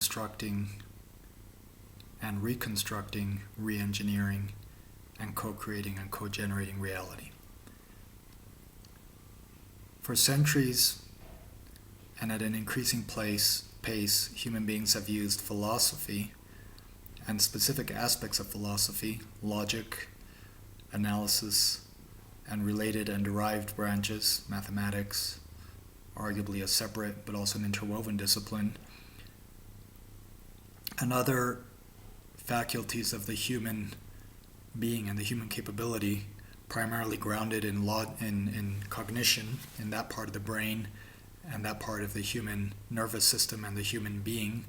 constructing and reconstructing, re-engineering, and co-creating and co-generating reality. For centuries, and at an increasing pace, human beings have used philosophy and specific aspects of philosophy, logic, analysis, and related and derived branches, mathematics, arguably a separate but also an interwoven discipline, and other faculties of the human being and the human capability, primarily grounded in cognition, in that part of the brain and that part of the human nervous system and the human being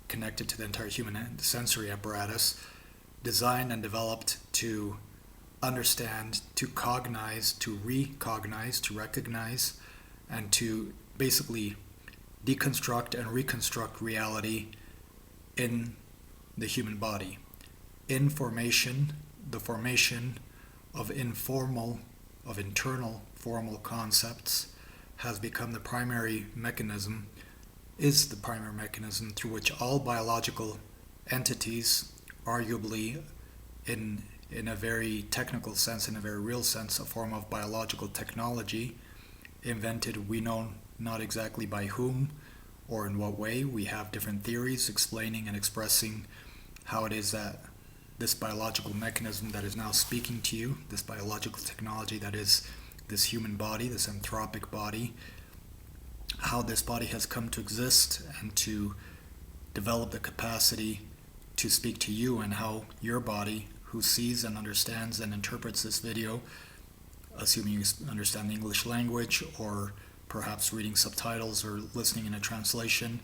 connected to the entire human sensory apparatus, designed and developed to understand, to cognize, to recognize, to recognize, and to basically deconstruct and reconstruct reality in the human body. The formation of internal formal concepts has become the primary mechanism, is the primary mechanism through which all biological entities, arguably in a very technical sense, in a very real sense, a form of biological technology, invented, we know not exactly by whom or in what way. We have different theories explaining and expressing how it is that this biological mechanism that is now speaking to you, this biological technology that is this human body, this anthropic body, how this body has come to exist and to develop the capacity to speak to you, and how your body, who sees and understands and interprets this video, assuming you understand the English language or perhaps reading subtitles or listening in a translation,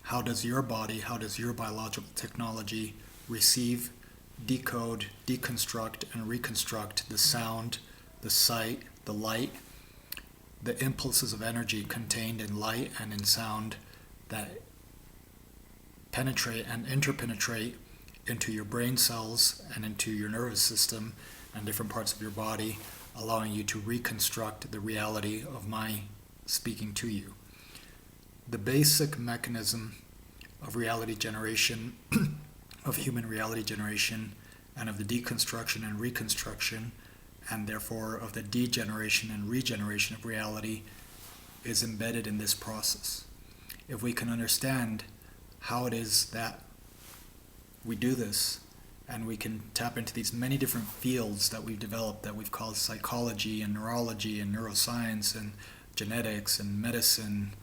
how does your body, how does your biological technology receive, decode, deconstruct, and reconstruct the sound, the sight, the light, the impulses of energy contained in light and in sound that penetrate and interpenetrate into your brain cells and into your nervous system and different parts of your body, allowing you to reconstruct the reality of my speaking to you. The basic mechanism of reality generation, of human reality generation, and of the deconstruction and reconstruction, and therefore of the degeneration and regeneration of reality, is embedded in this process. If we can understand how it is that we do this, and we can tap into these many different fields that we've developed, that we've called psychology and neurology and neuroscience and genetics and medicine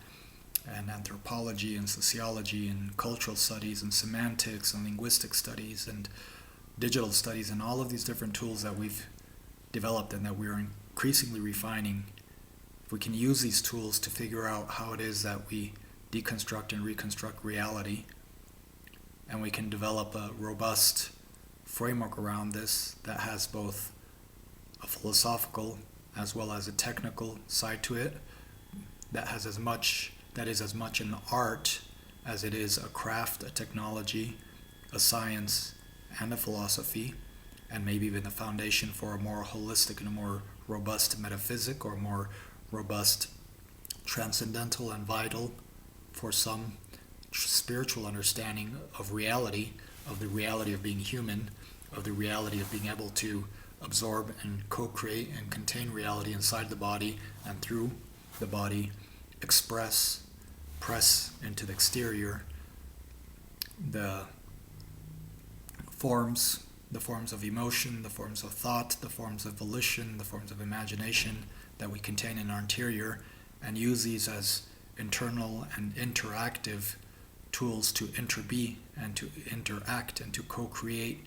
and anthropology and sociology and cultural studies and semantics and linguistic studies and digital studies, and all of these different tools that we've developed and that we're increasingly refining, if we can use these tools to figure out how it is that we deconstruct and reconstruct reality, and we can develop a robust framework around this that has both a philosophical as well as a technical side to it, that is as much an art as it is a craft, a technology, a science, and a philosophy, and maybe even the foundation for a more holistic and a more robust metaphysic, or a more robust transcendental and vital, for some, spiritual understanding of reality, of the reality of being human, of the reality of being able to absorb and co-create and contain reality inside the body, and through the body press into the exterior the forms of emotion, the forms of thought, the forms of volition, the forms of imagination that we contain in our interior, and use these as internal and interactive tools to interbe and to interact and to co-create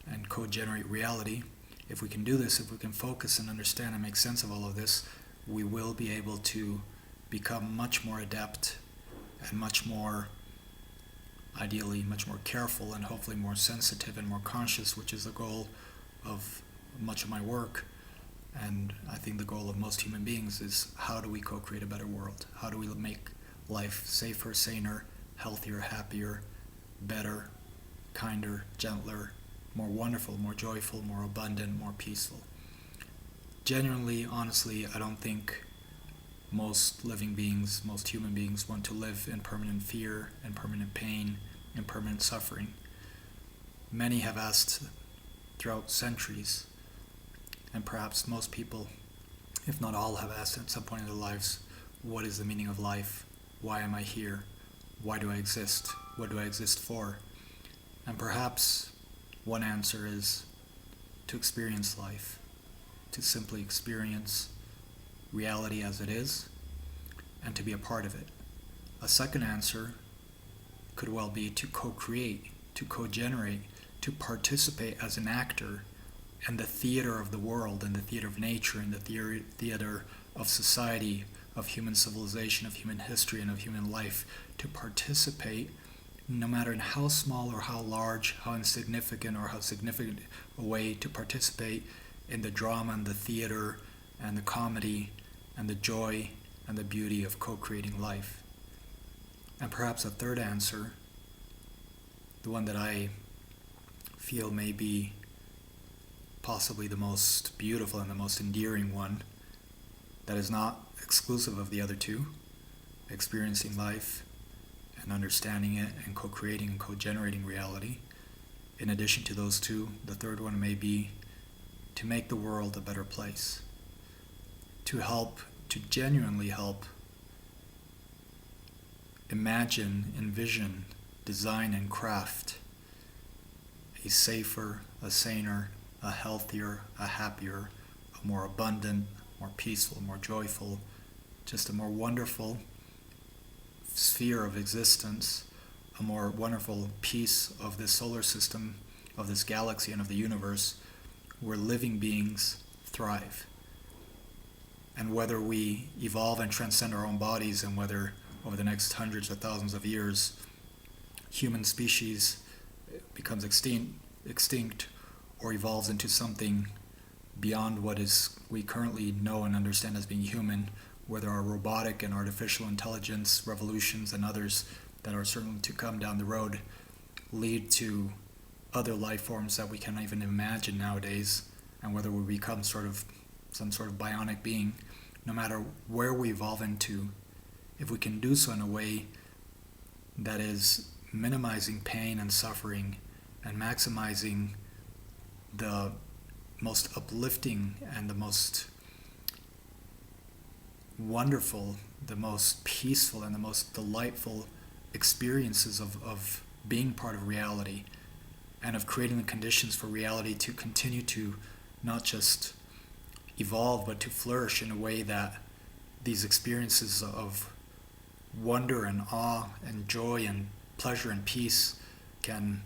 and co-generate reality. If we can do this, if we can focus and understand and make sense of all of this, we will be able to become much more adept and much more, ideally, much more careful and hopefully more sensitive and more conscious, which is the goal of much of my work. And I think the goal of most human beings is, how do we co-create a better world? How do we make life safer, saner, healthier, happier, better, kinder, gentler, more wonderful, more joyful, more abundant, more peaceful? Genuinely, honestly, I don't think most living beings, most human beings, want to live in permanent fear and permanent pain impermanent suffering. Many have asked throughout centuries, and perhaps most people, if not all, have asked at some point in their lives, what is the meaning of life? Why am I here? Why do I exist? What do I exist for? And perhaps one answer is to experience life, to simply experience reality as it is, and to be a part of it. A second answer could well be to co-create, to co-generate, to participate as an actor in the theater of the world, in the theater of nature, in the theater of society, of human civilization, of human history, and of human life, to participate, no matter in how small or how large, how insignificant or how significant a way, to participate in the drama and the theater and the comedy and the joy and the beauty of co-creating life. And perhaps a third answer, the one that I feel may be possibly the most beautiful and the most endearing one, that is not exclusive of the other two, experiencing life and understanding it and co-creating and co-generating reality. In addition to those two, the third one may be to make the world a better place, to help, to genuinely help imagine, envision, design, and craft a safer, a saner, a healthier, a happier, a more abundant, more peaceful, more joyful, just a more wonderful sphere of existence, a more wonderful piece of this solar system, of this galaxy, and of the universe, where living beings thrive. And whether we evolve and transcend our own bodies, and whether over the next hundreds or thousands of years human species becomes extinct or evolves into something beyond what is we currently know and understand as being human, where there are robotic and artificial intelligence revolutions and others that are certain to come down the road, lead to other life forms that we can't even imagine nowadays, and whether we become some sort of bionic being, no matter where we evolve into, if we can do so in a way that is minimizing pain and suffering and maximizing the most uplifting and the most wonderful, the most peaceful and the most delightful experiences of being part of reality, and of creating the conditions for reality to continue to not just evolve but to flourish in a way that these experiences of wonder and awe and joy and pleasure and peace can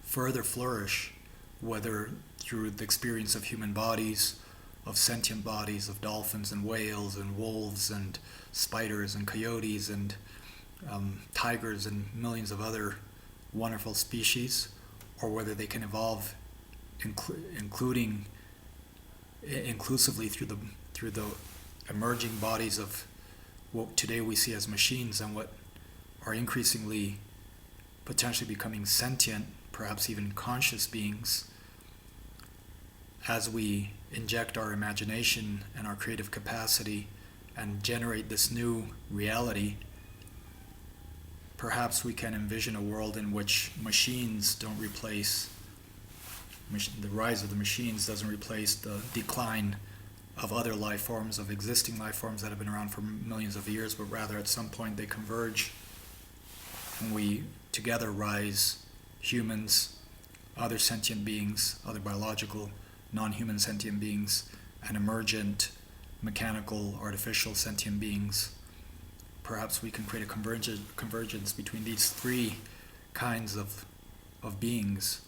further flourish, whether through the experience of human bodies, of sentient bodies, of dolphins and whales and wolves and spiders and coyotes and tigers and millions of other wonderful species, or whether they can evolve inclusively through the emerging bodies of what today we see as machines, and what are increasingly potentially becoming sentient, perhaps even conscious beings, as we inject our imagination and our creative capacity and generate this new reality. Perhaps we can envision a world in which machines don't replace, the rise of the machines doesn't replace the decline of other life forms, of existing life forms that have been around for millions of years, but rather at some point they converge and we together rise, humans, other sentient beings, other biological, non-human sentient beings, and emergent, mechanical, artificial sentient beings. Perhaps we can create a convergence between these three kinds of beings,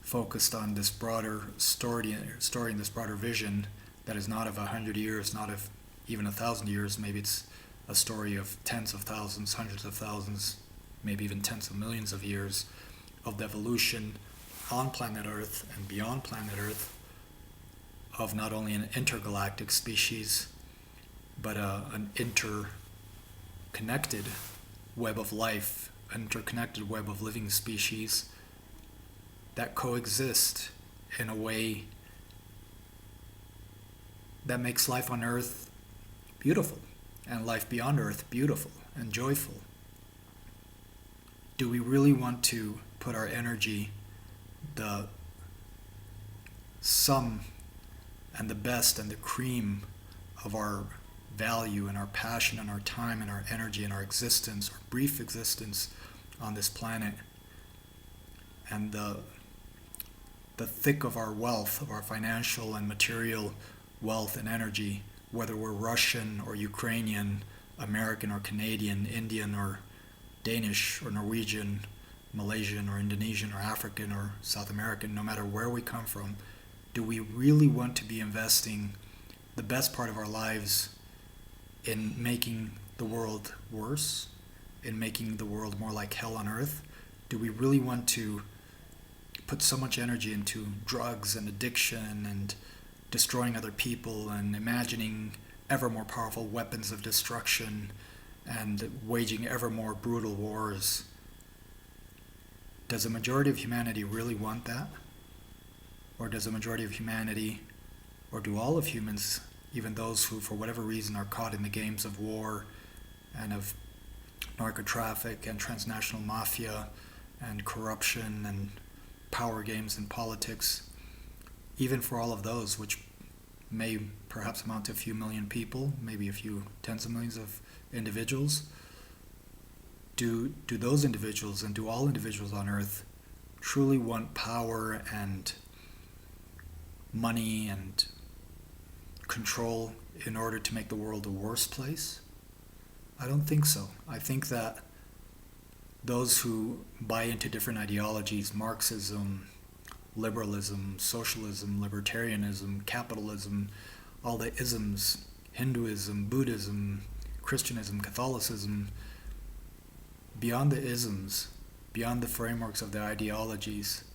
focused on this broader story and this broader vision that is not of 100 years, not of even 1,000 years. Maybe it's a story of tens of thousands, hundreds of thousands, maybe even tens of millions of years of the evolution on planet Earth and beyond planet Earth of not only an intergalactic species, but an interconnected web of life, an interconnected web of living species that coexist in a way that makes life on Earth beautiful and life beyond Earth beautiful and joyful. do we really want to put our energy, the sum and the best and the cream of our value and our passion and our time and our energy and our existence, our brief existence on this planet, and the thick of our wealth, of our financial and material wealth and energy, whether we're Russian or Ukrainian, American or Canadian, Indian or Danish or Norwegian, Malaysian or Indonesian or African or South American, no matter where we come from, do we really want to be investing the best part of our lives in making the world worse, in making the world more like hell on earth? Do we really want to put so much energy into drugs and addiction and destroying other people and imagining ever more powerful weapons of destruction and waging ever more brutal wars? Does the majority of humanity really want that? Or does the majority of humanity, or do all of humans, even those who for whatever reason are caught in the games of war and of narco-traffic and transnational mafia and corruption and power games in politics, even for all of those, which may perhaps amount to a few million people, maybe a few tens of millions of individuals, do those individuals and do all individuals on earth truly want power and money and control in order to make the world a worse place? I don't think so. I think that those who buy into different ideologies, Marxism, liberalism, socialism, libertarianism, capitalism, all the isms, Hinduism, Buddhism, Christianism, Catholicism, beyond the isms, beyond the frameworks of the ideologies,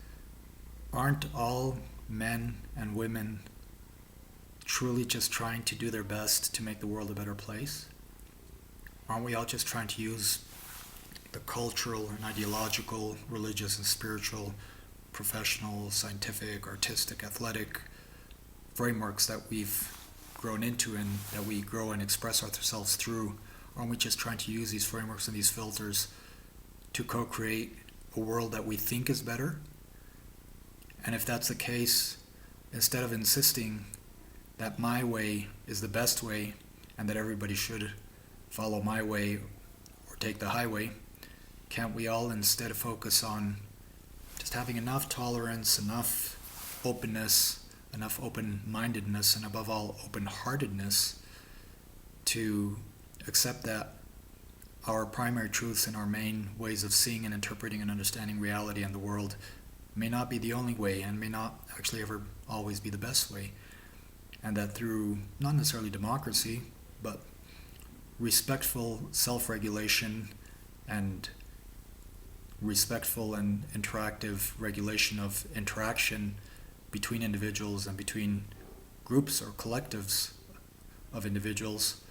aren't all men and women truly just trying to do their best to make the world a better place? Aren't we all just trying to use the cultural and ideological, religious and spiritual, professional, scientific, artistic, athletic frameworks that we've grown into and that we grow and express ourselves through? Aren't we just trying to use these frameworks and these filters to co-create a world that we think is better? And if that's the case, instead of insisting that my way is the best way and that everybody should follow my way or take the highway, can't we all instead focus on just having enough tolerance, enough openness, enough open-mindedness, and above all, open-heartedness to accept that our primary truths and our main ways of seeing and interpreting and understanding reality and the world may not be the only way and may not actually ever always be the best way, and that through not necessarily democracy, but respectful self-regulation and respectful and interactive regulation of interaction between individuals and between groups or collectives of individuals,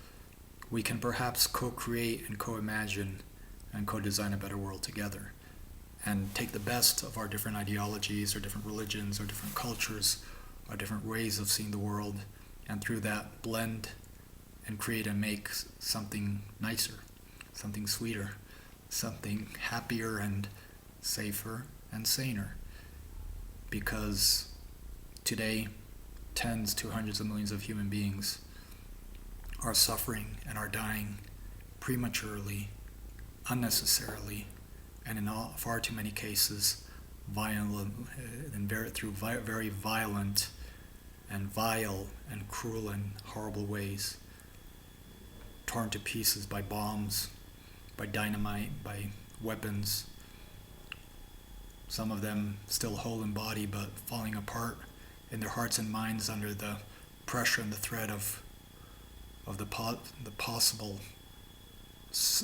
we can perhaps co-create and co-imagine and co-design a better world together and take the best of our different ideologies or different religions or different cultures or different ways of seeing the world, and through that blend and create and make something nicer, something sweeter, something happier and safer and saner. Because today, tens to hundreds of millions of human beings are suffering and are dying prematurely, unnecessarily, and in far too many cases, through very violent and vile and cruel and horrible ways, torn to pieces by bombs, by dynamite, by weapons, some of them still whole in body but falling apart in their hearts and minds under the pressure and the threat of the possible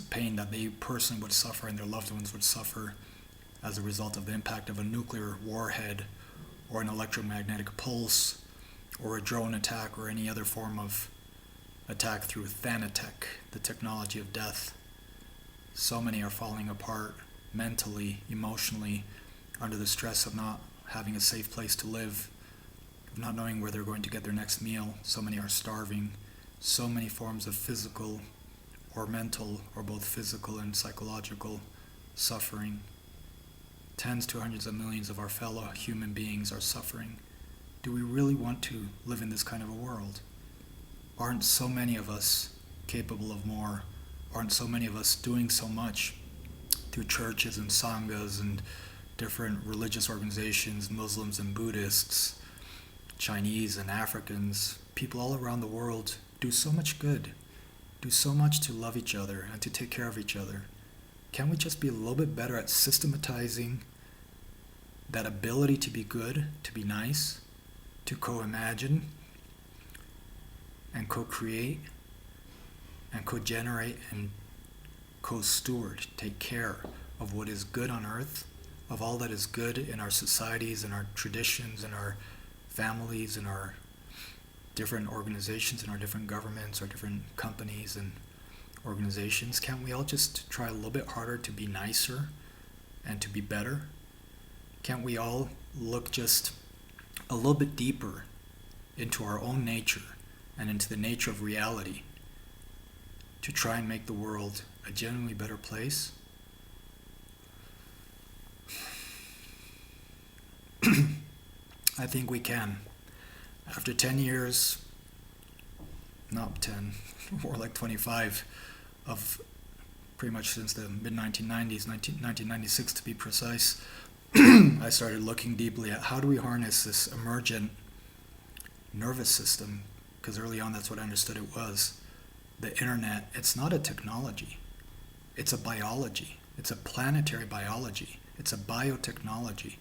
pain that they personally would suffer and their loved ones would suffer as a result of the impact of a nuclear warhead or an electromagnetic pulse or a drone attack or any other form of attack through Thanatech, the technology of death. So many are falling apart mentally, emotionally, under the stress of not having a safe place to live, of not knowing where they're going to get their next meal. So many are starving. So many forms of physical or mental or both physical and psychological suffering. Tens to hundreds of millions of our fellow human beings are suffering. Do we really want to live in this kind of a world? Aren't so many of us capable of more? Aren't so many of us doing so much through churches and sanghas and different religious organizations, Muslims and Buddhists, Chinese and Africans, people all around the world do so much good, do so much to love each other and to take care of each other. Can't we just be a little bit better at systematizing that ability to be good, to be nice, to co-imagine and co-create and co-generate and co-steward, take care of what is good on earth, of all that is good in our societies, in our traditions, in our families, in our different organizations, in our different governments, our different companies and organizations? Can't we all just try a little bit harder to be nicer and to be better? Can't we all look just a little bit deeper into our own nature and into the nature of reality to try and make the world a genuinely better place? I think we can. After 10 years, not 10, more like 25, of pretty much since the mid-1990s, 1996 to be precise, I started looking deeply at how do we harness this emergent nervous system, because early on that's what I understood it was. The internet, it's not a technology. It's a biology. It's a planetary biology. It's a biotechnology.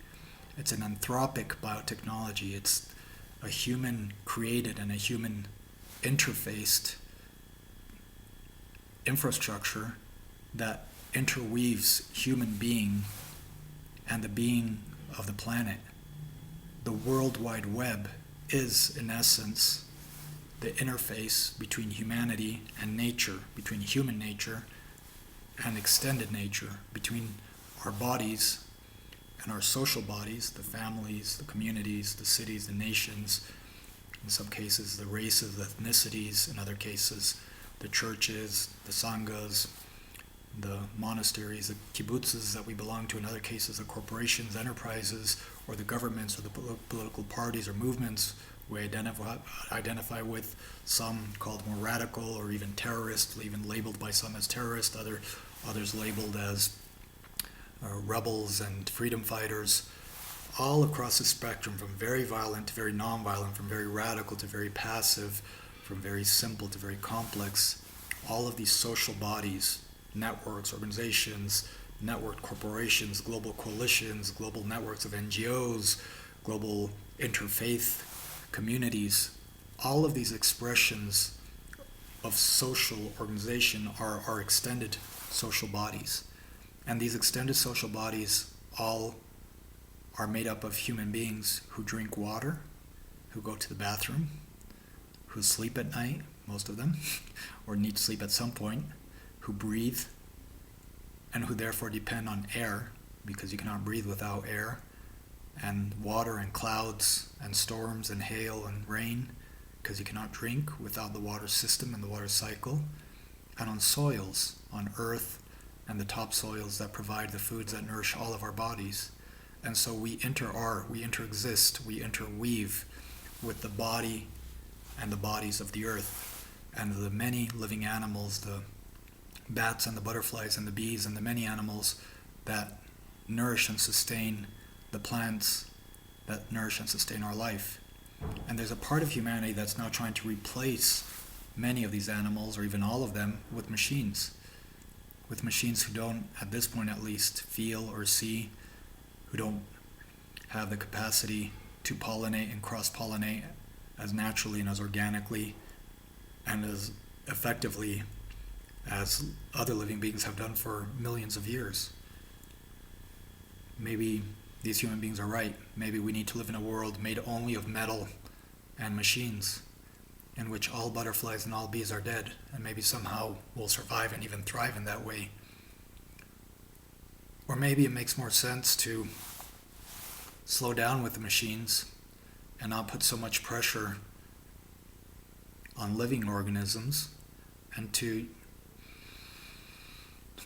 It's an anthropic biotechnology. It's a human-created and a human-interfaced infrastructure that interweaves human being and the being of the planet. The World Wide Web is, in essence, the interface between humanity and nature, between human nature and extended nature, between our bodies and our social bodies, the families, the communities, the cities, the nations, in some cases the races, the ethnicities, in other cases the churches, the sanghas, the monasteries, the kibbutzes that we belong to, in other cases the corporations, enterprises, or the governments, or the political parties or movements we identify with, some called more radical or even terrorist, even labeled by some as terrorist, others labeled as rebels and freedom fighters, all across the spectrum, from very violent to very non-violent, from very radical to very passive, from very simple to very complex. All of these social bodies, networks, organizations, networked corporations, global coalitions, global networks of NGOs, global interfaith communities, all of these expressions of social organization are extended social bodies. And these extended social bodies all are made up of human beings who drink water, who go to the bathroom, who sleep at night, most of them, or need to sleep at some point, who breathe, and who therefore depend on air, because you cannot breathe without air, and water and clouds and storms and hail and rain, because you cannot drink without the water system and the water cycle, and on soils, on earth, and the topsoils that provide the foods that nourish all of our bodies. And so we interexist, we interweave with the body and the bodies of the earth, and the many living animals, the bats and the butterflies and the bees and the many animals that nourish and sustain the plants that nourish and sustain our life. And there's a part of humanity that's now trying to replace many of these animals, or even all of them, with machines who don't, at this point at least, feel or see, who don't have the capacity to pollinate and cross-pollinate as naturally and as organically and as effectively as other living beings have done for millions of years. Maybe these human beings are right. Maybe we need to live in a world made only of metal and machines, in which all butterflies and all bees are dead, and maybe somehow we'll survive and even thrive in that way. Or maybe it makes more sense to slow down with the machines and not put so much pressure on living organisms, and to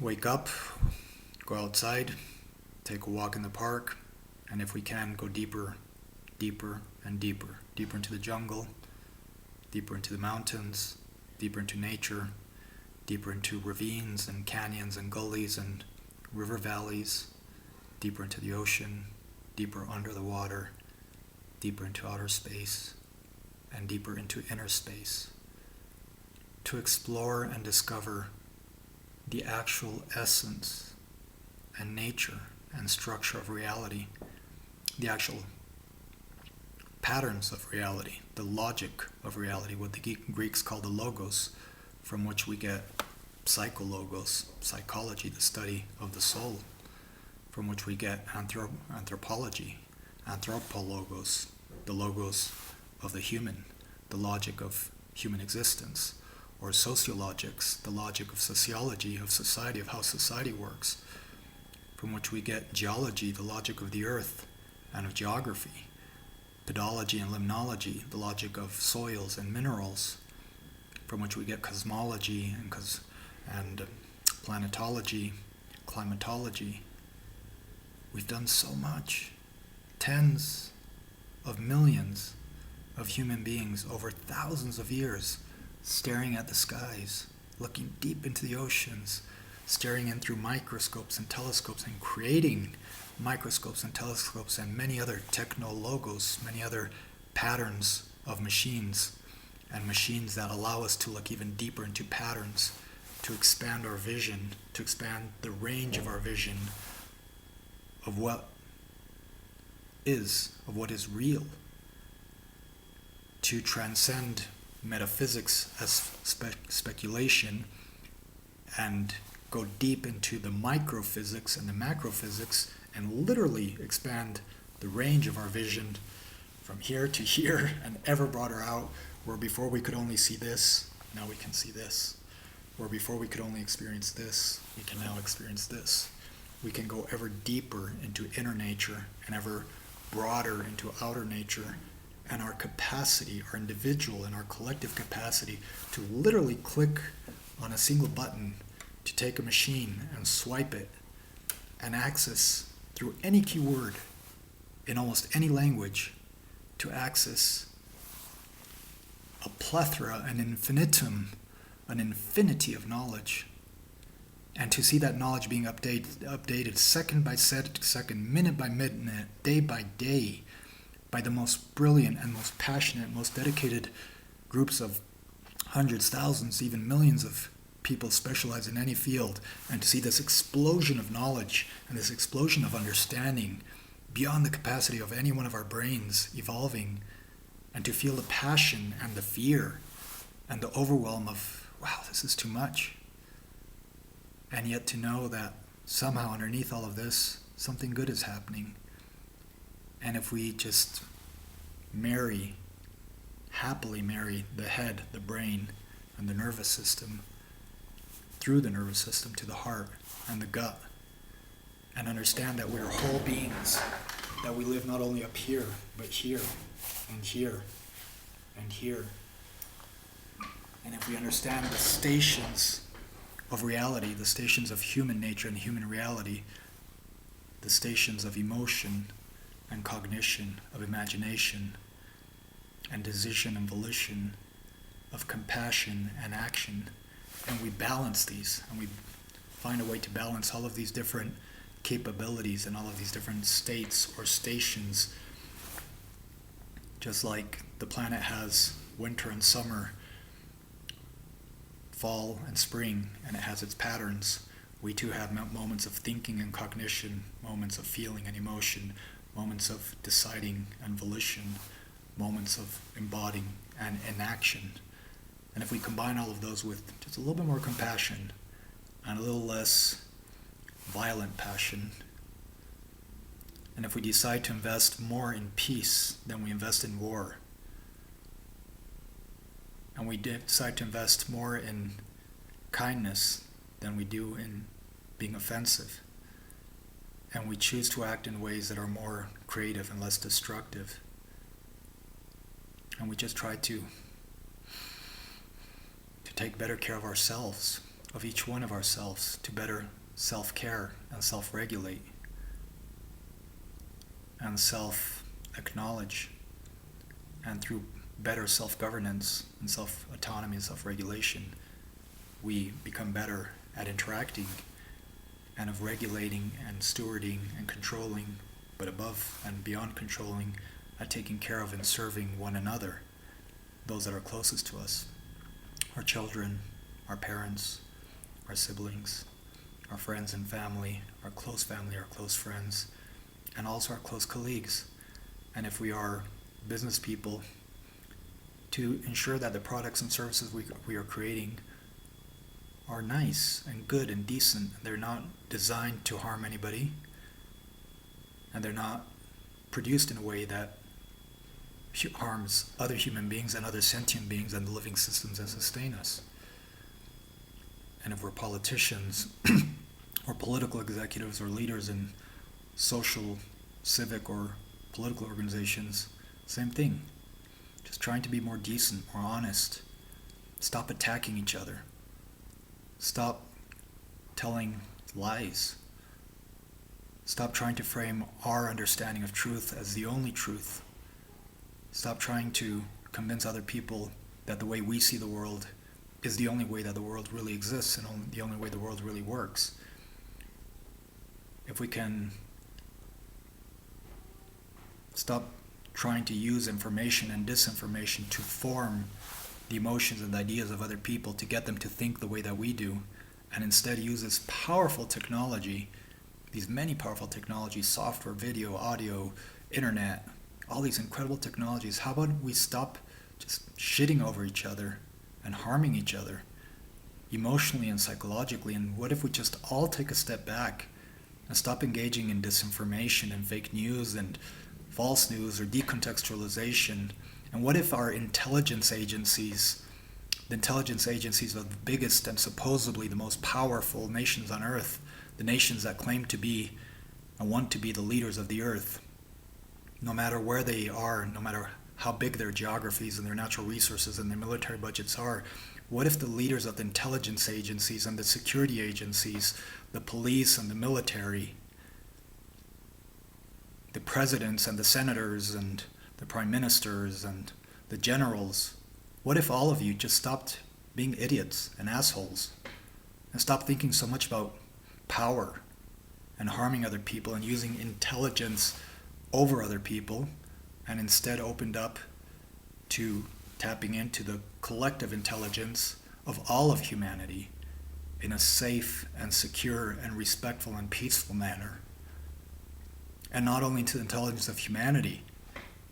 wake up go outside, take a walk in the park, and if we can, go deeper, deeper, and deeper. Deeper into the jungle, deeper into the mountains, deeper into nature, deeper into ravines and canyons and gullies and river valleys, deeper into the ocean, deeper under the water, deeper into outer space, and deeper into inner space, to explore and discover the actual essence and nature and structure of reality, the actual patterns of reality, the logic of reality, what the Greeks call the logos, from which we get psychologos, psychology, the study of the soul, from which we get anthropology, anthropologos, the logos of the human, the logic of human existence, or sociologics, the logic of sociology, of society, of how society works, from which we get geology, the logic of the earth and of geography, pedology and limnology, the logic of soils and minerals, from which we get cosmology and planetology, climatology. We've done so much. Tens of millions of human beings over thousands of years staring at the skies, looking deep into the oceans, staring in through microscopes and telescopes and creating microscopes and telescopes and many other technologos, many other patterns of machines, and machines that allow us to look even deeper into patterns, to expand our vision, to expand the range of our vision of what is real, to transcend metaphysics as speculation and go deep into the microphysics and the macrophysics and literally expand the range of our vision from here to here and ever broader out, where before we could only see this, now we can see this. Where before we could only experience this, we can now experience this. We can go ever deeper into inner nature and ever broader into outer nature, and our capacity, our individual and our collective capacity to literally click on a single button to take a machine and swipe it and access through any keyword in almost any language, to access a plethora, an infinitum, an infinity of knowledge, and to see that knowledge being updated second by second, minute by minute, day by day, by the most brilliant and most passionate, most dedicated groups of hundreds, thousands, even millions of people specialized in any field, and to see this explosion of knowledge and this explosion of understanding beyond the capacity of any one of our brains evolving, and to feel the passion and the fear and the overwhelm of, wow, this is too much. And yet to know that somehow underneath all of this, something good is happening. And if we just happily marry the head, the brain, and the nervous system, through the nervous system to the heart and the gut, and understand that we're whole beings, that we live not only up here, but here, and here, and here. And if we understand the stations of reality, the stations of human nature and human reality, the stations of emotion and cognition, of imagination and decision and volition, of compassion and action, and we balance these, and we find a way to balance all of these different capabilities and all of these different states or stations, just like the planet has winter and summer, fall and spring, and it has its patterns. We too have moments of thinking and cognition, moments of feeling and emotion, moments of deciding and volition, moments of embodying and inaction. And if we combine all of those with just a little bit more compassion and a little less violent passion, and if we decide to invest more in peace than we invest in war, and we decide to invest more in kindness than we do in being offensive, and we choose to act in ways that are more creative and less destructive, and we just try to take better care of ourselves, of each one of ourselves, to better self-care and self-regulate and self-acknowledge, and through better self-governance and self-autonomy and self-regulation, we become better at interacting and of regulating and stewarding and controlling, but above and beyond controlling, at taking care of and serving one another, those that are closest to us, our children, our parents, our siblings, our friends and family, our close friends, and also our close colleagues. And if we are business people, to ensure that the products and services we are creating are nice and good and decent. They're not designed to harm anybody, and they're not produced in a way that harms other human beings and other sentient beings and the living systems that sustain us. And if we're politicians or political executives or leaders in social, civic, or political organizations, same thing. Just trying to be more decent, more honest. Stop attacking each other. Stop telling lies. Stop trying to frame our understanding of truth as the only truth. Stop trying to convince other people that the way we see the world is the only way that the world really exists and the only way the world really works. If we can stop trying to use information and disinformation to form the emotions and ideas of other people to get them to think the way that we do, and instead use this powerful technology, these many powerful technologies, software, video, audio, internet, all these incredible technologies. How about we stop just shitting over each other and harming each other emotionally and psychologically? And what if we just all take a step back and stop engaging in disinformation and fake news and false news or decontextualization? And what if our intelligence agencies, the intelligence agencies of the biggest and supposedly the most powerful nations on earth, the nations that claim to be and want to be the leaders of the earth, no matter where they are, no matter how big their geographies and their natural resources and their military budgets are, what if the leaders of the intelligence agencies and the security agencies, the police and the military, the presidents and the senators and the prime ministers and the generals, what if all of you just stopped being idiots and assholes and stopped thinking so much about power and harming other people and using intelligence over other people, and instead opened up to tapping into the collective intelligence of all of humanity in a safe and secure and respectful and peaceful manner? And not only to the intelligence of humanity,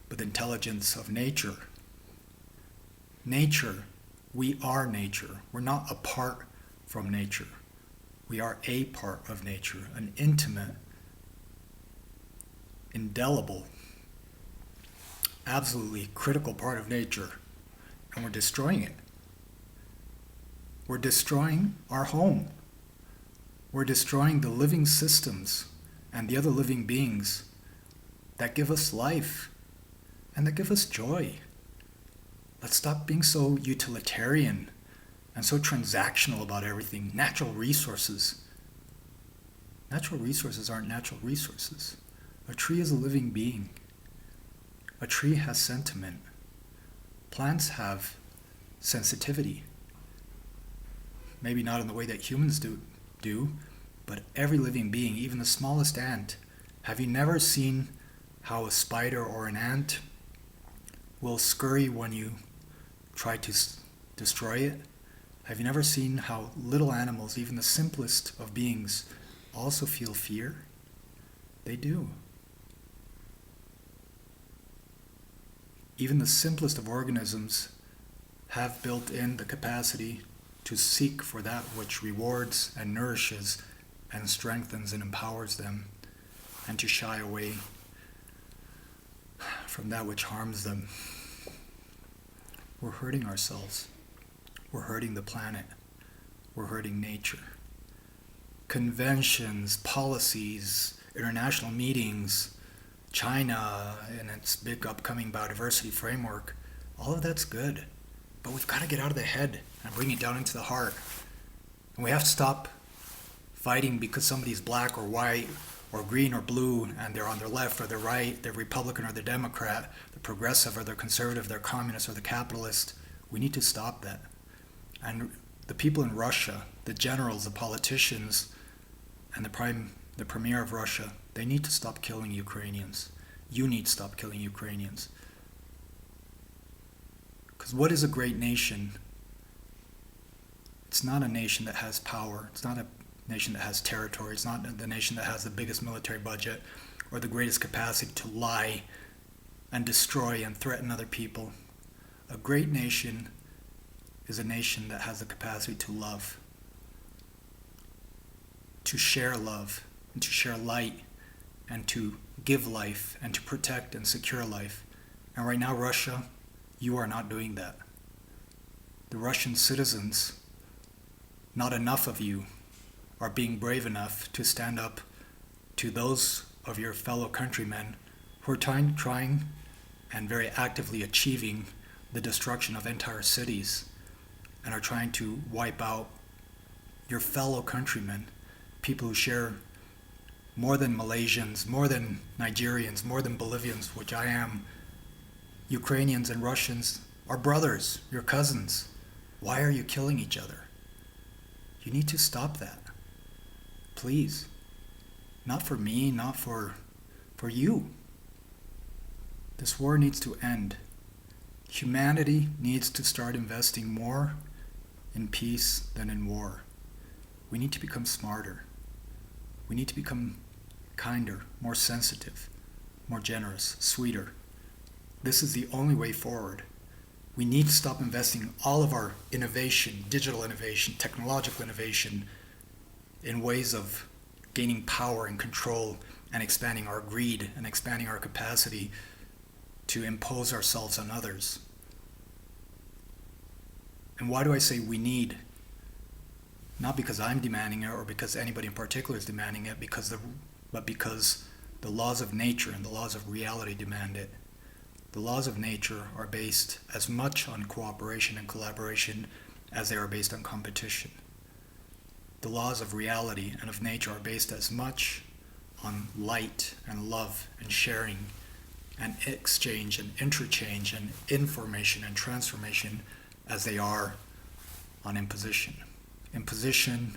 but the intelligence of nature. Nature, we are nature. We're not apart from nature. We are a part of nature, an intimate, indelible, absolutely critical part of nature, and we're destroying it. We're destroying our home. We're destroying the living systems and the other living beings that give us life and that give us joy. Let's stop being so utilitarian and so transactional about everything. Natural resources. Natural resources aren't natural resources. A tree is a living being. A tree has sentiment. Plants have sensitivity. Maybe not in the way that humans do, but every living being, even the smallest ant. Have you never seen how a spider or an ant will scurry when you try to destroy it? Have you never seen how little animals, even the simplest of beings, also feel fear? They do. Even the simplest of organisms have built in the capacity to seek for that which rewards and nourishes and strengthens and empowers them, and to shy away from that which harms them. We're hurting ourselves. We're hurting the planet. We're hurting nature. Conventions, policies, international meetings, China and its big upcoming biodiversity framework, all of that's good. But we've got to get out of the head and bring it down into the heart. And we have to stop fighting because somebody's black or white or green or blue and they're on their left or their right, they're Republican or they're Democrat, they're progressive or they're conservative, they're communist or they're capitalist. We need to stop that. And the people in Russia, the generals, the politicians, and the premier of Russia, they need to stop killing Ukrainians. You need to stop killing Ukrainians. Because what is a great nation? It's not a nation that has power. It's not a nation that has territory. It's not the nation that has the biggest military budget or the greatest capacity to lie and destroy and threaten other people. A great nation is a nation that has the capacity to love, to share love, and to share light, and to give life, and to protect and secure life. And right now, Russia, you are not doing that. The Russian citizens, not enough of you are being brave enough to stand up to those of your fellow countrymen who are trying and very actively achieving the destruction of entire cities and are trying to wipe out your fellow countrymen, people who share more than Malaysians, more than Nigerians, more than Bolivians, which I am. Ukrainians and Russians are brothers, your cousins. Why are you killing each other? You need to stop that. Please. Not for me, not for you. This war needs to end. Humanity needs to start investing more in peace than in war. We need to become smarter. We need to become kinder, more sensitive, more generous, sweeter. This is the only way forward. We need to stop investing all of our innovation, digital innovation, technological innovation, in ways of gaining power and control and expanding our greed and expanding our capacity to impose ourselves on others. And why do I say we need? Not because I'm demanding it or because anybody in particular is demanding it, but because the laws of nature and the laws of reality demand it. The laws of nature are based as much on cooperation and collaboration as they are based on competition. The laws of reality and of nature are based as much on light and love and sharing and exchange and interchange and information and transformation as they are on imposition. Imposition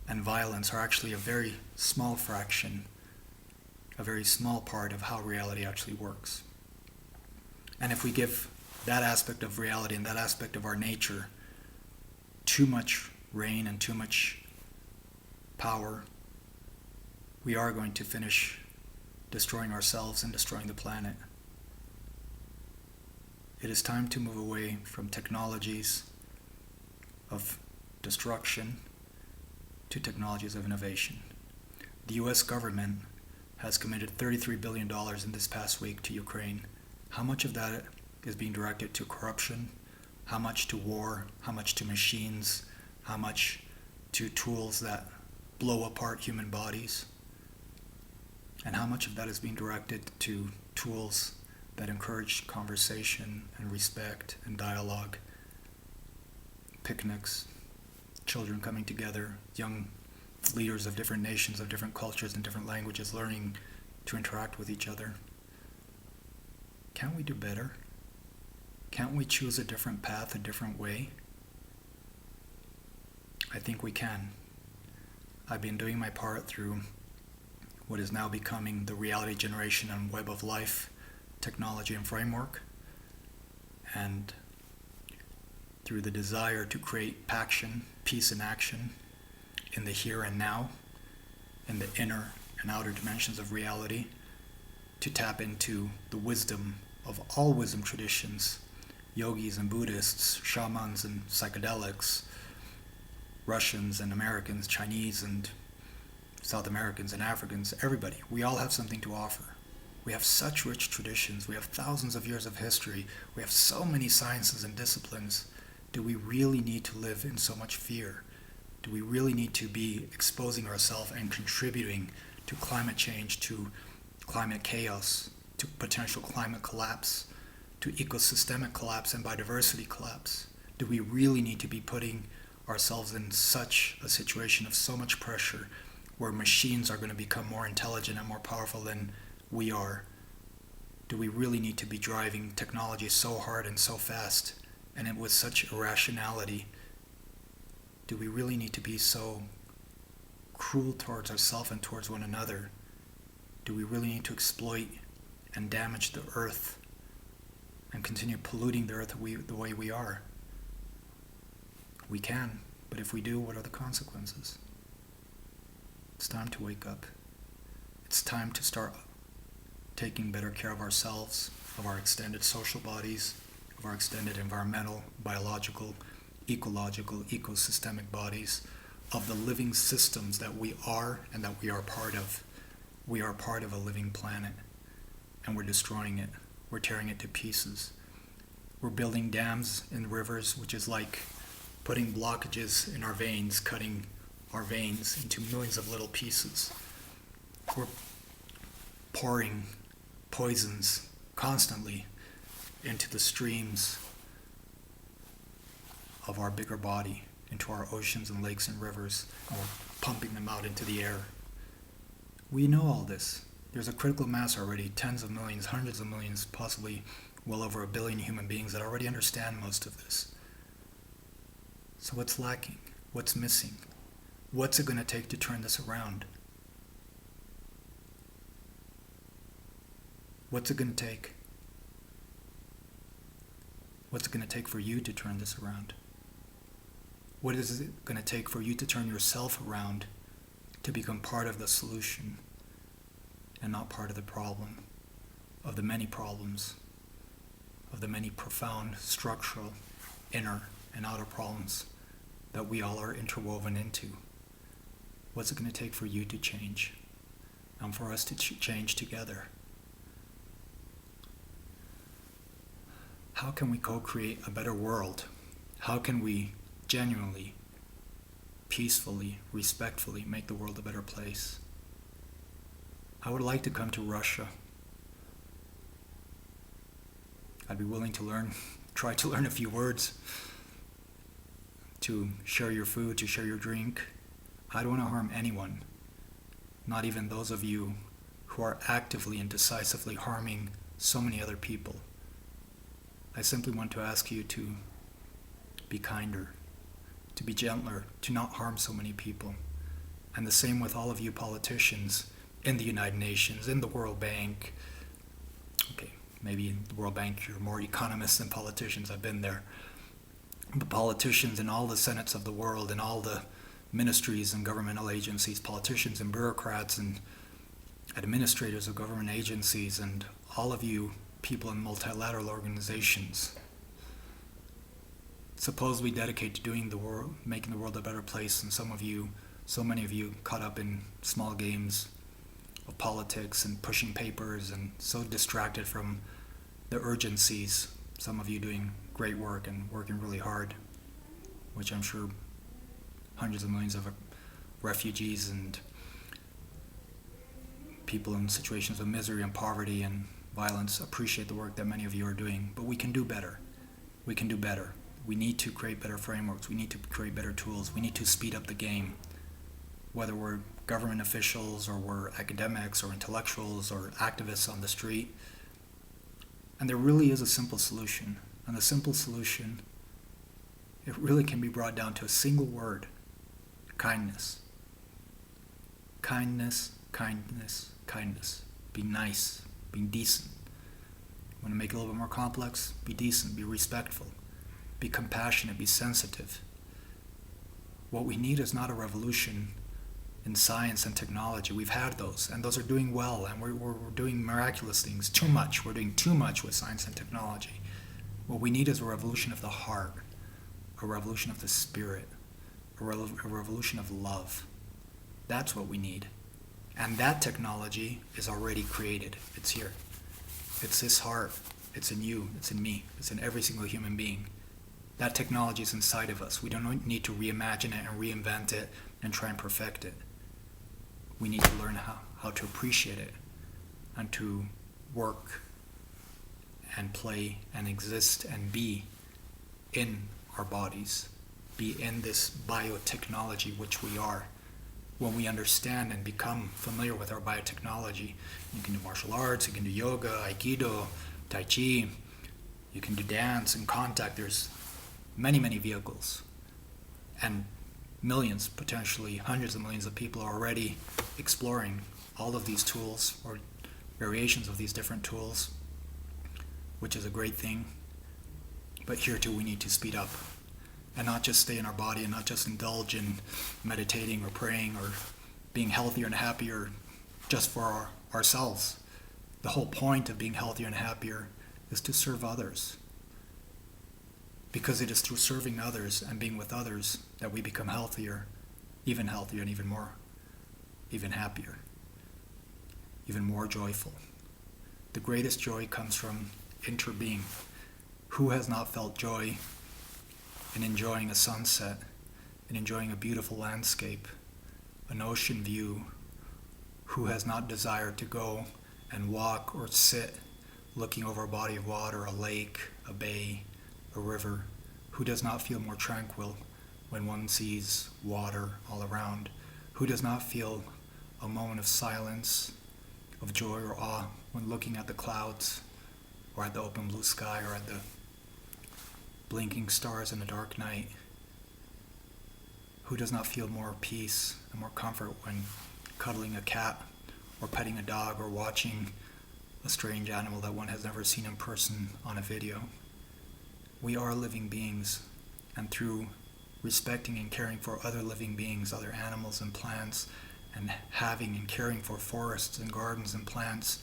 and violence are actually a very small fraction, a very small part of how reality actually works. And if we give that aspect of reality and that aspect of our nature too much reign and too much power, we are going to finish destroying ourselves and destroying the planet. It is time to move away from technologies of destruction to technologies of innovation. The US government has committed $33 billion in this past week to Ukraine. How much of that is being directed to corruption? How much to war? How much to machines? How much to tools that blow apart human bodies? And how much of that is being directed to tools that encourage conversation and respect and dialogue, picnics, children coming together, young leaders of different nations, of different cultures and different languages learning to interact with each other? Can't we do better? Can't we choose a different path, a different way? I think we can. I've been doing my part through what is now becoming the reality generation and web of life technology and framework, and through the desire to create passion, peace and action in the here and now, in the inner and outer dimensions of reality, to tap into the wisdom of all wisdom traditions, yogis and Buddhists, shamans and psychedelics, Russians and Americans, Chinese and South Americans and Africans, everybody. We all have something to offer. We have such rich traditions. We have thousands of years of history. We have so many sciences and disciplines. Do we really need to live in so much fear? Do we really need to be exposing ourselves and contributing to climate change, to climate chaos, to potential climate collapse, to ecosystemic collapse and biodiversity collapse? Do we really need to be putting ourselves in such a situation of so much pressure where machines are going to become more intelligent and more powerful than we are? Do we really need to be driving technology so hard and so fast, and it with such irrationality? Do we really need to be so cruel towards ourselves and towards one another? Do we really need to exploit and damage the earth and continue polluting the earth the way we are? We can, but if we do, what are the consequences? It's time to wake up. It's time to start taking better care of ourselves, of our extended social bodies, of our extended environmental, biological, ecological, ecosystemic bodies, of the living systems that we are and that we are part of. We are part of a living planet, and we're destroying it. We're tearing it to pieces. We're building dams in rivers, which is like putting blockages in our veins, cutting our veins into millions of little pieces. We're pouring poisons constantly into the streams of our bigger body, into our oceans and lakes and rivers, and we're pumping them out into the air. We know all this. There's a critical mass already, tens of millions, hundreds of millions, possibly well over 1 billion human beings that already understand most of this. So what's lacking? What's missing? What's it going to take to turn this around? What's it going to take? What's it going to take for you to turn this around? What is it going to take for you to turn yourself around to become part of the solution and not part of the problem, of the many problems, of the many profound structural inner and outer problems that we all are interwoven into? What's it going to take for you to change and for us to change together? How can we co-create a better world? How can we genuinely, peacefully, respectfully make the world a better place? I would like to come to Russia. I'd be willing to try to learn a few words, to share your food, to share your drink. I don't want to harm anyone, not even those of you who are actively and decisively harming so many other people. I simply want to ask you to be kinder, to be gentler, to not harm so many people. And the same with all of you politicians in the United Nations, in the World Bank. Okay, maybe in the World Bank you're more economists than politicians, I've been there. But politicians in all the senates of the world, and all the ministries and governmental agencies, politicians and bureaucrats and administrators of government agencies, and all of you people in multilateral organizations, supposedly dedicated to doing the world, making the world a better place, and so many of you caught up in small games of politics and pushing papers and so distracted from the urgencies. Some of you doing great work and working really hard, which I'm sure hundreds of millions of refugees and people in situations of misery and poverty and violence appreciate the work that many of you are doing. But we can do better. We can do better. We need to create better frameworks. We need to create better tools. We need to speed up the game. Whether we're government officials or we're academics or intellectuals or activists on the street. And there really is a simple solution. And the simple solution, it really can be brought down to a single word: kindness. Kindness, kindness, kindness. Be nice, be decent. Want to make it a little bit more complex? Be decent, be respectful, be compassionate, be sensitive. What we need is not a revolution in science and technology. We've had those, and those are doing well, and we're doing miraculous things. Too much. We're doing too much with science and technology. What we need is a revolution of the heart, a revolution of the spirit, a revolution of love. That's what we need. And that technology is already created. It's here. It's this heart. It's in you. It's in me. It's in every single human being. That technology is inside of us. We don't need to reimagine it and reinvent it and try and perfect it. We need to learn how to appreciate it and to work and play and exist and be in our bodies be in this biotechnology, which we are. When we understand and become familiar with our biotechnology, you can do martial arts, you can do yoga, aikido, tai chi, you can do dance and contact. There's many, many vehicles. And millions, potentially hundreds of millions of people are already exploring all of these tools or variations of these different tools, which is a great thing. But here too we need to speed up and not just stay in our body and not just indulge in meditating or praying or being healthier and happier just for ourselves. The whole point of being healthier and happier is to serve others. Because it is through serving others and being with others that we become healthier and even more, even happier, even more joyful. The greatest joy comes from interbeing. Who has not felt joy in enjoying a sunset, in enjoying a beautiful landscape, an ocean view? Who has not desired to go and walk or sit looking over a body of water, a lake, a bay, a river? Who does not feel more tranquil when one sees water all around? Who does not feel a moment of silence, of joy or awe when looking at the clouds or at the open blue sky or at the blinking stars in the dark night? Who does not feel more peace and more comfort when cuddling a cat or petting a dog or watching a strange animal that one has never seen in person on a video? We are living beings, and through respecting and caring for other living beings, other animals and plants, and having and caring for forests and gardens and plants,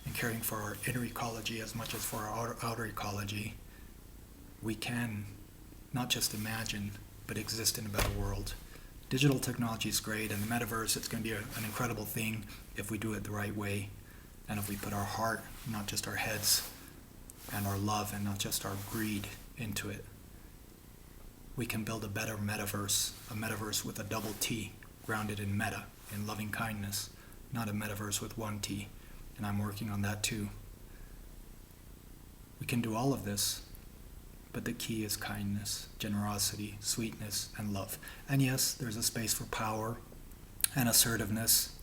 and caring for our inner ecology as much as for our outer ecology, we can not just imagine, but exist in a better world. Digital technology is great, and the metaverse, it's going to be an incredible thing if we do it the right way, and if we put our heart, not just our heads, and our love, and not just our greed into it. We can build a better metaverse, a metaverse with a double T, grounded in meta, in loving kindness, not a metaverse with one T, and I'm working on that too. We can do all of this, but the key is kindness, generosity, sweetness, and love. And yes, there's a space for power and assertiveness.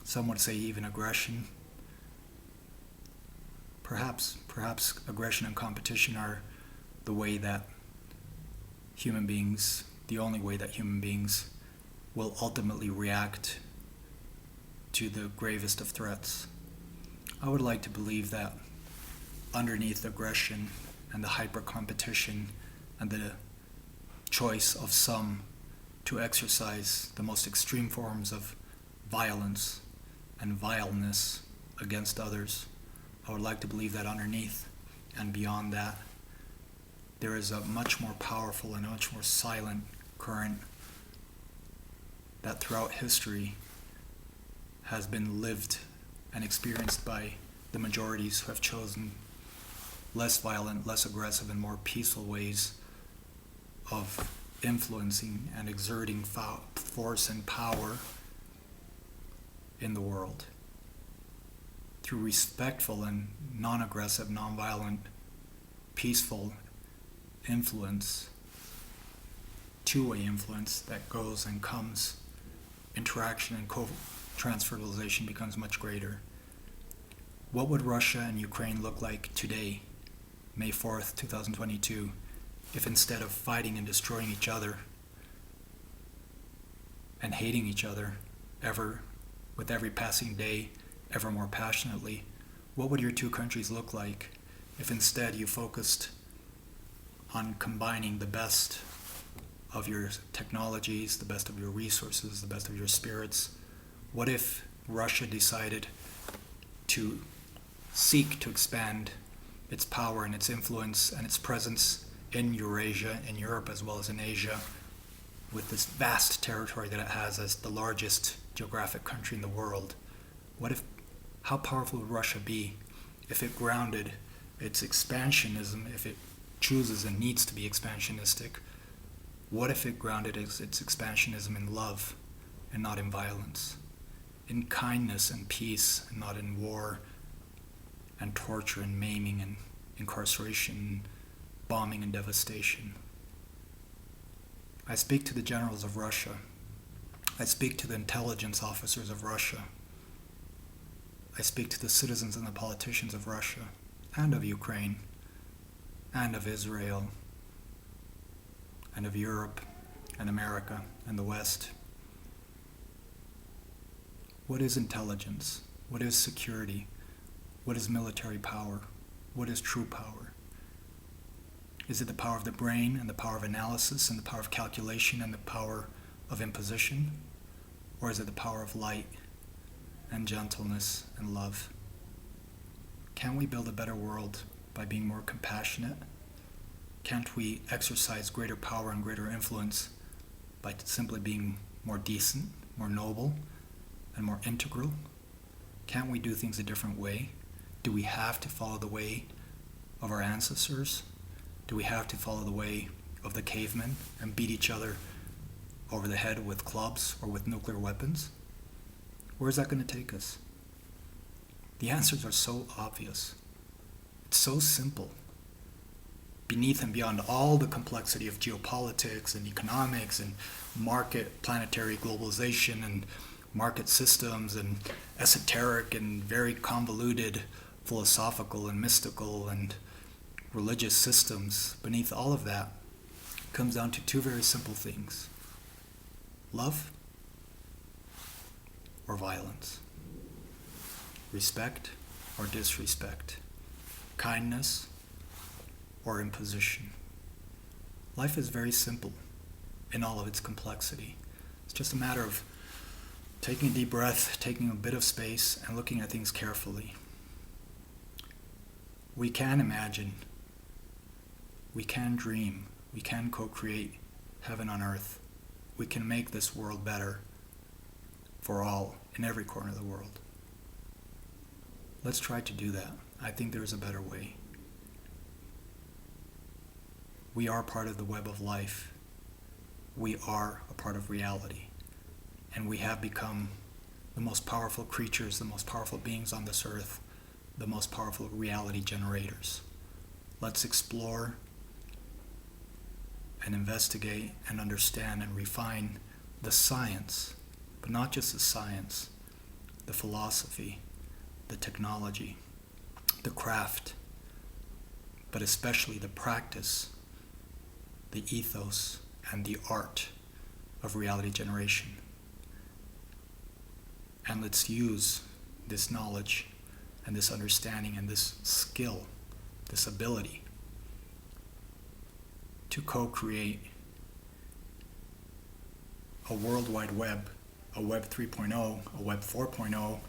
Some would say even aggression. Perhaps aggression and competition are the way that human beings, the only way that human beings will ultimately react to the gravest of threats. I would like to believe that underneath aggression and the hyper-competition and the choice of some to exercise the most extreme forms of violence and vileness against others, I would like to believe that underneath and beyond that, there is a much more powerful and a much more silent current that throughout history has been lived and experienced by the majorities who have chosen less violent, less aggressive, and more peaceful ways of influencing and exerting force and power in the world. Through respectful and non-aggressive, non-violent, peaceful influence, two-way influence that goes and comes, interaction and co-transferalization becomes much greater. What would Russia and Ukraine look like today, May 4th, 2022, if instead of fighting and destroying each other and hating each other with every passing day, ever more passionately, what would your two countries look like if instead you focused on combining the best of your technologies, the best of your resources, the best of your spirits? What if Russia decided to seek to expand its power and its influence and its presence in Eurasia, in Europe as well as in Asia, with this vast territory that it has as the largest geographic country in the world? How powerful would Russia be if it grounded its expansionism, if it chooses and needs to be expansionistic? What if it grounded its expansionism in love and not in violence, in kindness and peace and not in war and torture and maiming and incarceration, bombing and devastation? I speak to the generals of Russia. I speak to the intelligence officers of Russia. I speak to the citizens and the politicians of Russia and of Ukraine and of Israel and of Europe and America and the West. What is intelligence? What is security? What is military power? What is true power? Is it the power of the brain and the power of analysis and the power of calculation and the power of imposition? Or is it the power of light and gentleness and love? Can we build a better world by being more compassionate? Can't we exercise greater power and greater influence by simply being more decent, more noble, and more integral? Can't we do things a different way? Do we have to follow the way of our ancestors? Do we have to follow the way of the cavemen and beat each other over the head with clubs or with nuclear weapons? Where is that going to take us? The answers are so obvious. It's so simple. Beneath and beyond all the complexity of geopolitics and economics and market, planetary globalization and market systems and esoteric and very convoluted philosophical and mystical and religious systems, beneath all of that comes down to two very simple things: love or violence, respect or disrespect, kindness or imposition. Life is very simple in all of its complexity. It's just a matter of taking a deep breath, taking a bit of space, and looking at things carefully. We can imagine, we can dream, we can co-create heaven on earth. We can make this world better for all in every corner of the world. Let's try to do that. I think there is a better way. We are part of the web of life. We are a part of reality. And we have become the most powerful creatures, the most powerful beings on this earth, the most powerful reality generators. Let's explore and investigate and understand and refine the science, but not just the science, the philosophy, the technology, the craft, but especially the practice, the ethos, and the art of reality generation. And let's use this knowledge and this understanding and this skill, this ability to co-create a World Wide Web, a Web 3.0, a Web 4.0,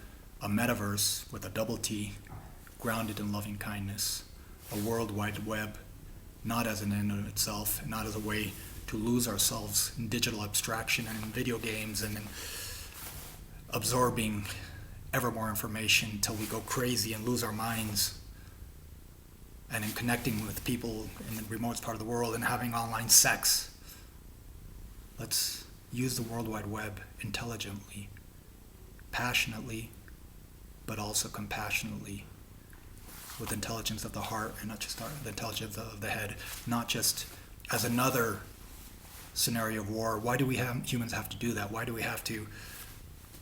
a metaverse with a double T, grounded in loving kindness, a World Wide Web not as an end in itself, and not as a way to lose ourselves in digital abstraction and in video games and in absorbing ever more information until we go crazy and lose our minds, and in connecting with people in the remote part of the world and having online sex. Let's use the World Wide Web intelligently, passionately, but also compassionately, with intelligence of the heart and not just the intelligence of the head, not just as another scenario of war. Why do we humans have to do that? Why do we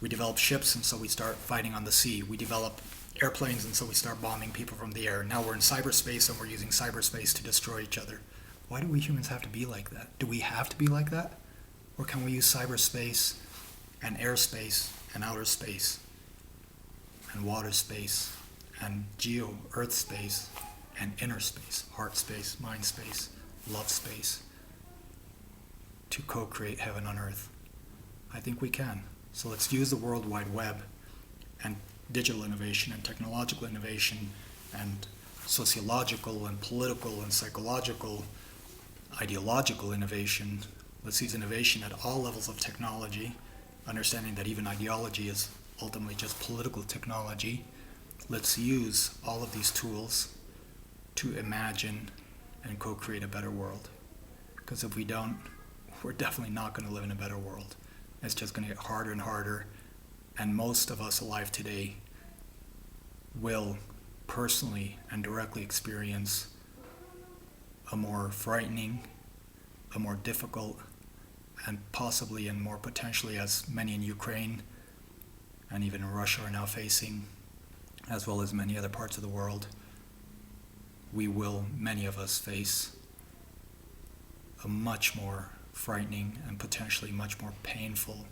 develop ships and so we start fighting on the sea. We develop airplanes and so we start bombing people from the air. Now we're in cyberspace and we're using cyberspace to destroy each other. Why do we humans have to be like that? Do we have to be like that? Or can we use cyberspace and airspace and outer space and water space and earth space and inner space, heart space, mind space, love space to co-create heaven on earth? I think we can. So let's use the World Wide Web and digital innovation and technological innovation and sociological and political and psychological, ideological innovation. Let's use innovation at all levels of technology, understanding that even ideology is ultimately just political technology. Let's use all of these tools to imagine and co-create a better world. Because if we don't, we're definitely not going to live in a better world. It's just going to get harder and harder. And most of us alive today will personally and directly experience a more frightening, a more difficult, and possibly and more potentially, as many in Ukraine and even in Russia are now facing, as well as many other parts of the world, many of us face a much more frightening and potentially much more painful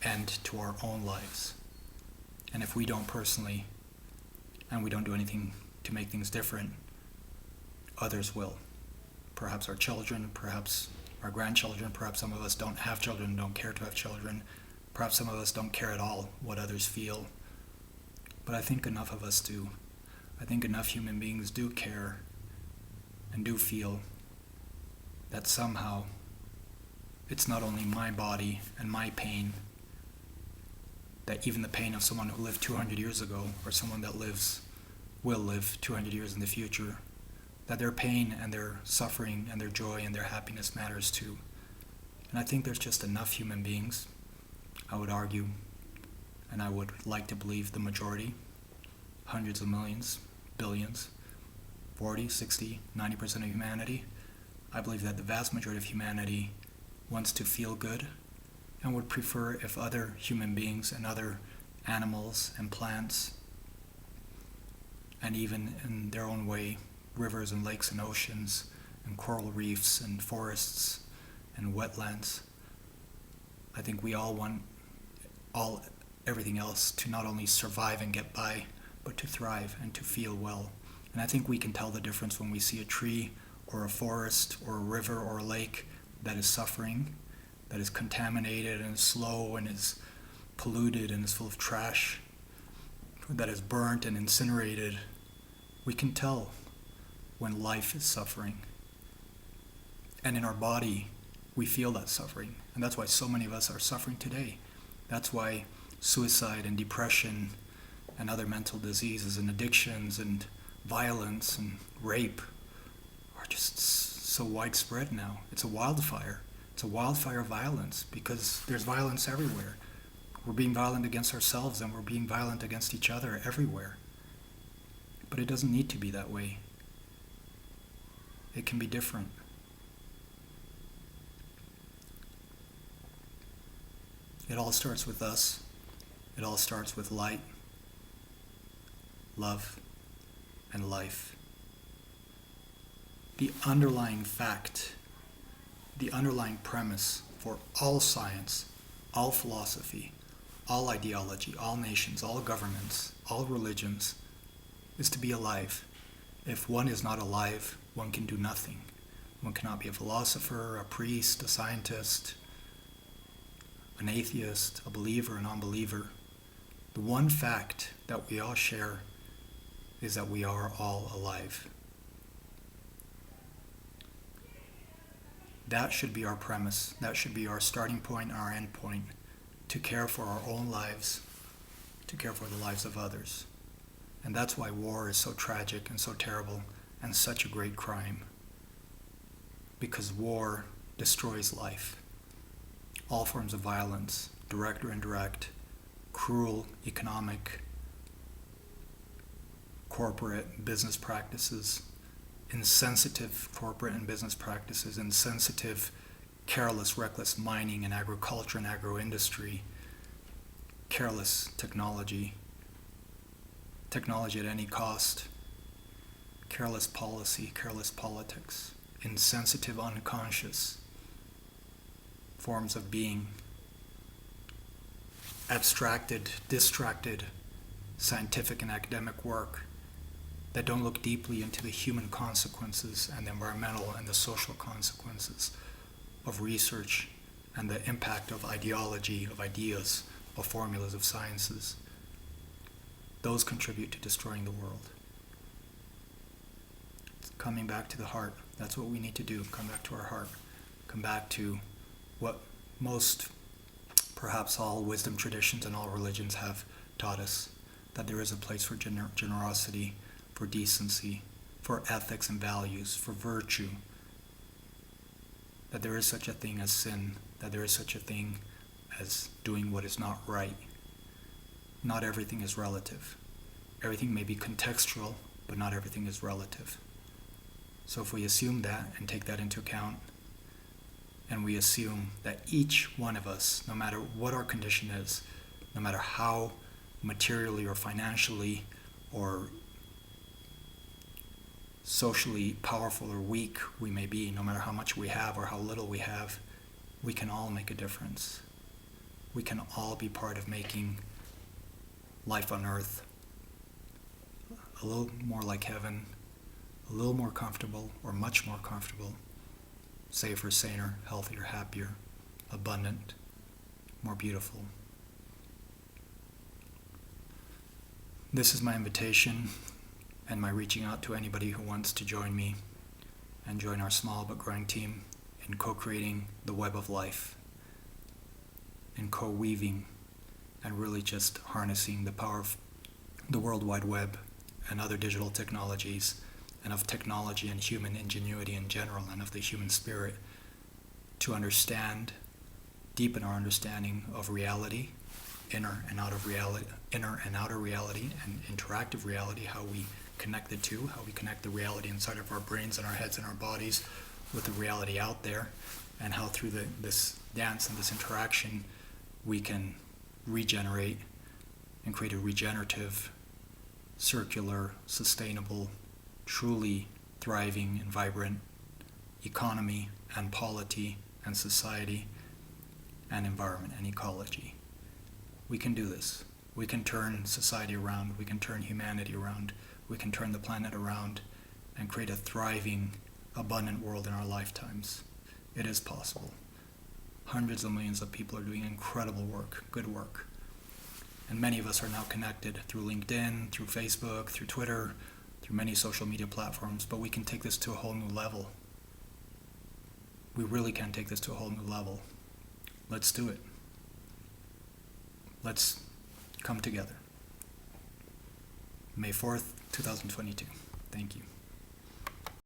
end to our own lives. And if we don't personally, and we don't do anything to make things different, others will. Perhaps our children, perhaps our grandchildren, perhaps some of us don't have children, don't care to have children, perhaps some of us don't care at all what others feel. But I think enough of us do. I think enough human beings do care and do feel that somehow it's not only my body and my pain, that even the pain of someone who lived 200 years ago, or someone that will live 200 years in the future, that their pain and their suffering and their joy and their happiness matters too. And I think there's just enough human beings, I would argue, and I would like to believe the majority, hundreds of millions, billions, 40, 60, 90% of humanity. I believe that the vast majority of humanity wants to feel good and would prefer if other human beings and other animals and plants, and even in their own way, rivers and lakes and oceans and coral reefs and forests and wetlands, I think we all want everything else to not only survive and get by, but to thrive and to feel well. And I think we can tell the difference when we see a tree or a forest or a river or a lake that is suffering, that is contaminated and is slow and is polluted and is full of trash, that is burnt and incinerated. We can tell when life is suffering. And in our body, we feel that suffering. And that's why so many of us are suffering today. That's why suicide and depression and other mental diseases and addictions and violence and rape are just so widespread now. It's a wildfire. It's a wildfire of violence because there's violence everywhere. We're being violent against ourselves and we're being violent against each other everywhere. But it doesn't need to be that way. It can be different. It all starts with us. It all starts with light, love, and life. The underlying fact, the underlying premise for all science, all philosophy, all ideology, all nations, all governments, all religions, is to be alive. If one is not alive, one can do nothing. One cannot be a philosopher, a priest, a scientist, an atheist, a believer, a non-believer. The one fact that we all share is that we are all alive. That should be our premise. That should be our starting point, our end point, to care for our own lives, to care for the lives of others. And that's why war is so tragic and so terrible and such a great crime. Because war destroys life. All forms of violence, direct or indirect, cruel economic, corporate business practices, insensitive corporate and business practices, insensitive, careless, reckless mining and agriculture and agro-industry, careless technology at any cost, careless policy, careless politics, insensitive, unconscious forms of being, abstracted, distracted, scientific and academic work that don't look deeply into the human consequences and the environmental and the social consequences of research and the impact of ideology, of ideas, of formulas, of sciences. Those contribute to destroying the world. It's coming back to the heart. That's what we need to do. Come back to our heart. Come back to what most, perhaps all wisdom traditions and all religions have taught us, that there is a place for generosity, for decency, for ethics and values, for virtue, that there is such a thing as sin, that there is such a thing as doing what is not right. Not everything is relative. Everything may be contextual, but not everything is relative. So if we assume that and take that into account, and we assume that each one of us, no matter what our condition is, no matter how materially or financially or socially powerful or weak we may be, no matter how much we have or how little we have, we can all make a difference. We can all be part of making life on earth a little more like heaven, a little more comfortable, or much more comfortable, safer, saner, healthier, happier, abundant, more beautiful. This is my invitation and my reaching out to anybody who wants to join me and join our small but growing team in co-creating the web of life, in co-weaving and really just harnessing the power of the World Wide Web and other digital technologies, and of technology and human ingenuity in general, and of the human spirit, to understand, deepen our understanding of reality, inner and outer reality, and interactive reality, how we connect the two, how we connect the reality inside of our brains and our heads and our bodies with the reality out there, and how through this dance and this interaction we can regenerate and create a regenerative, circular, sustainable, truly thriving and vibrant economy and polity and society and environment and ecology. We can do this. We can turn society around. We can turn humanity around. We can turn the planet around and create a thriving, abundant world in our lifetimes. It is possible. Hundreds of millions of people are doing incredible work, good work. And many of us are now connected through LinkedIn, through Facebook, through Twitter, through many social media platforms, but we can take this to a whole new level. We really can take this to a whole new level. Let's do it. Let's come together. May 4th, 2022. Thank you.